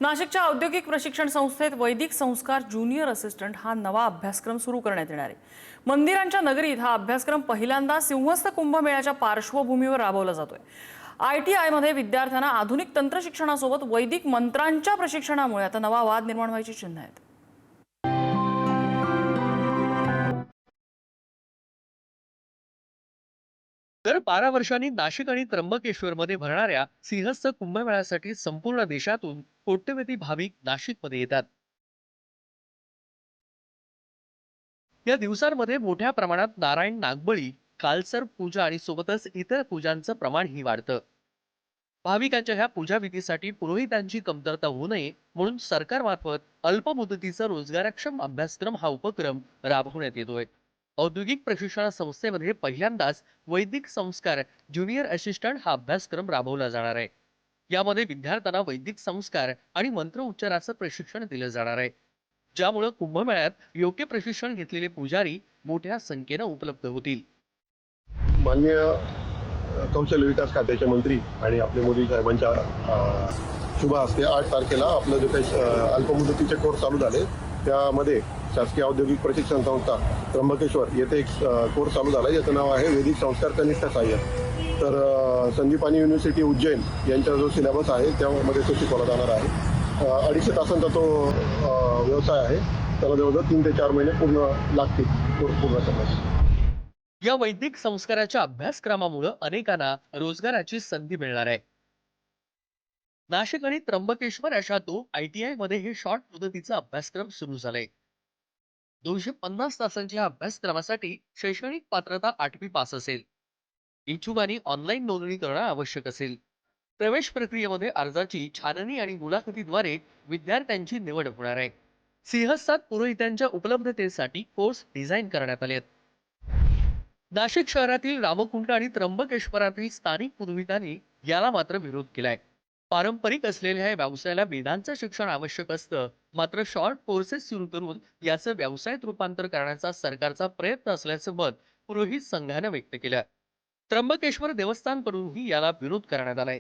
नाशिकच्या औद्योगिक प्रशिक्षण संस्थेत वैदिक संस्कार ज्युनियर असिस्टंट हा नवा अभ्यासक्रम सुरू करण्यात येणार आहे। मंदिरांच्या नगरीत हा अभ्यासक्रम पहिल्यांदा सिंहस्थ कुंभमेळ्याच्या पार्श्वभूमीवर राबवला जातोय। ITI मध्ये विद्यार्थ्यांना आधुनिक तंत्रशिक्षणासोबत वैदिक मंत्रांच्या प्रशिक्षणामुळे आता नवा वाद निर्माण व्हायची चिन्ह आहेत। दर 12 वर्षांनी नाशिक आणि त्र्यंबकेश्वरमध्ये भरणाऱ्या सिंहस्थ कुंभमेळ्यासाठी संपूर्ण देशातून कोट्यवधी भाविक नाशिकमध्ये येतात। या दिवसांमध्ये मोठ्या प्रमाणात नारायण नागबळी, कालसर पूजा आणि सोबतच इतर पूजांचं प्रमाणही वाढतं। भाविकांच्या ह्या पूजा विधीसाठी पुरोहितांची कमतरता होऊ नये म्हणून सरकारमार्फत अल्प मुदतीचा रोजगारक्षम अभ्यासक्रम हा उपक्रम राबवण्यात येतोय। औद्योगिक प्रशिक्षण संस्थेमध्ये पहिल्यांदाच वैदिक संस्कार ज्युनियर असिस्टंट हा अभ्यासक्रम राबवला जाणार आहे। यामध्ये विद्यार्थ्यांना वैदिक संस्कार आणि मंत्र उच्चाराचं प्रशिक्षण दिलं जाणार आहे, ज्यामुळे कुंभमेळ्यात योग्य प्रशिक्षण घेतलेले पुजारी मोठ्या संख्येने उपलब्ध होतील। माननीय कौशल्य विकास खात्याचे मंत्री आणि आपले मोदी साहेबांच्या शुभ हस्ते 8 तारखेला आपलं जे काही अल्पमुदतीचे कोर्स चालू झाले त्यामध्ये शासकीय औद्योगिक प्रशिक्षण संस्था त्र्यंबकेश्वर येथे एक कोर्स चालू झाला, याचं नाव आहे वैदिक संस्कार कनिष्ठ सहाय्यक। तर संदीपानी युनिव्हर्सिटी उज्जैन यांचा जो सिलेबस आहे त्यामध्ये तो शिकवला जाणार आहे। 250 तासांचा तो व्यवसाय आहे, त्याला जवळजवळ 3 ते 4 महिने पूर्ण लागतील कोर्स पूर्ण करण्यासाठी। या वैदिक संस्काराच्या अभ्यासक्रमामुळे अनेकांना रोजगाराची संधी मिळणार आहे। नाशिक आणि त्र्यंबकेश्वर अशा 2 ITI मध्ये हे शॉर्ट मुदतीचा अभ्यासक्रम सुरू झालाय। 250 तासांच्या अभ्यासक्रमासाठी शैक्षणिक पात्रता 8वी पास असेल। इच्छुकांनी ऑनलाईन नोंदणी करणं आवश्यक असेल। प्रवेश प्रक्रियेमध्ये अर्जाची छाननी आणि मुलाखतीद्वारे विद्यार्थ्यांची निवड होणार आहे। सिंहस्थात पुरोहितांच्या उपलब्धतेसाठी कोर्स डिझाईन करण्यात आले आहेत। नाशिक शहरातील रामकुंड आणि त्र्यंबकेश्वरातील स्थानिक पुरोहितांनी याला मात्र विरोध केलाय। पारंपरिक असलेल्या या व्यवसायाला वेदांचं शिक्षण आवश्यक असतं, मात्र शॉर्ट कोर्सेस सुरू करून याचं व्यवसायात रूपांतर करण्याचा सरकारचा प्रयत्न असल्याचं मत पुरोहित संघाने व्यक्त केलं। त्र्यंबकेश्वर देवस्थानकडूनही याला विरोध करण्यात आलाय।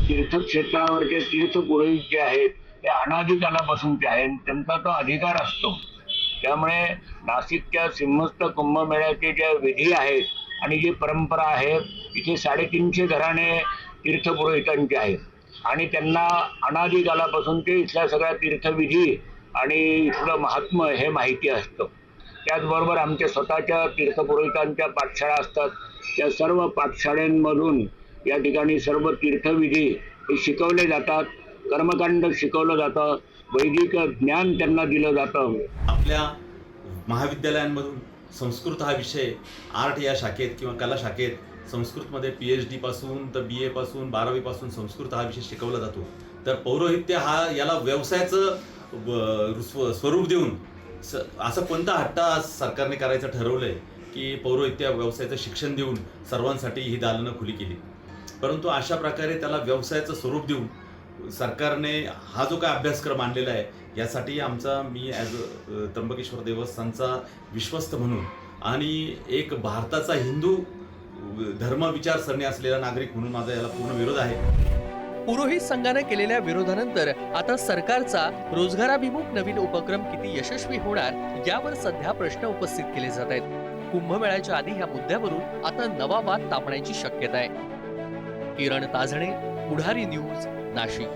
तीर्थक्षेत्रावरचे तीर्थ पुरोहित जे आहेत ते अनादी कालापासूनचे आहेत, त्यांचा तो अधिकार असतो। त्यामुळे नाशिकच्या सिंहस्थ कुंभमेळ्याचे ज्या विधी आहेत आणि जी परंपरा आहे, इथे 350 घराणे तीर्थ पुरोहितांचे आहेत आणि त्यांना अनादी कालापासून ते इथल्या सगळ्या तीर्थविधी आणि इथलं महात्म्य हे माहिती असतं। त्याचबरोबर आमच्या स्वतःच्या तीर्थ पुरोहितांच्या पाठशाळा असतात, त्या सर्व पाठशाळांमधून या ठिकाणी सर्व तीर्थविधी हे शिकवले जातात, कर्मकांड शिकवलं जातं, वैदिक ज्ञान त्यांना दिलं जातं। आपल्या महाविद्यालयांमधून संस्कृत हा विषय आर्ट या शाखेत किंवा कला शाखेत संस्कृतमध्ये PhD पासून तर BA पासून 12वी पासून संस्कृत हा विषय शिकवला जातो। तर पौरोहित्य हा याला व्यवसायाचं स्वरूप देऊन असं कोणता हट्ट सरकारने करायचं ठरवलंय की पौरोहित्य व्यवसायाचं शिक्षण देऊन सर्वांसाठी ही दालनं खुली केली। परंतु अशा प्रकारे त्याला व्यवसायाचं स्वरूप देऊन सरकारने हा जो काय अभ्यासक्रम आणलेला आहे, यासाठी मी ॲज त्र्यंबकेश्वर देवस्थानचा विश्वस्त म्हणून आणि एक भारताचा हिंदू धर्म विचारसरणी असलेला नागरिक म्हणून माझा याला पूर्ण विरोध आहे। पुरोहित संघाने केलेल्या विरोधानंतर आता सरकारचा रोजगाराभिमुख नवीन उपक्रम किती यशस्वी होणार यावर सध्या प्रश्न उपस्थित केले जात आहेत। कुंभमेळ्याच्या आधी या मुद्द्यावरून आता नवा वाद तापण्याची शक्यता आहे। किरण ताजणे, पुढारी न्यूज, नाशिक।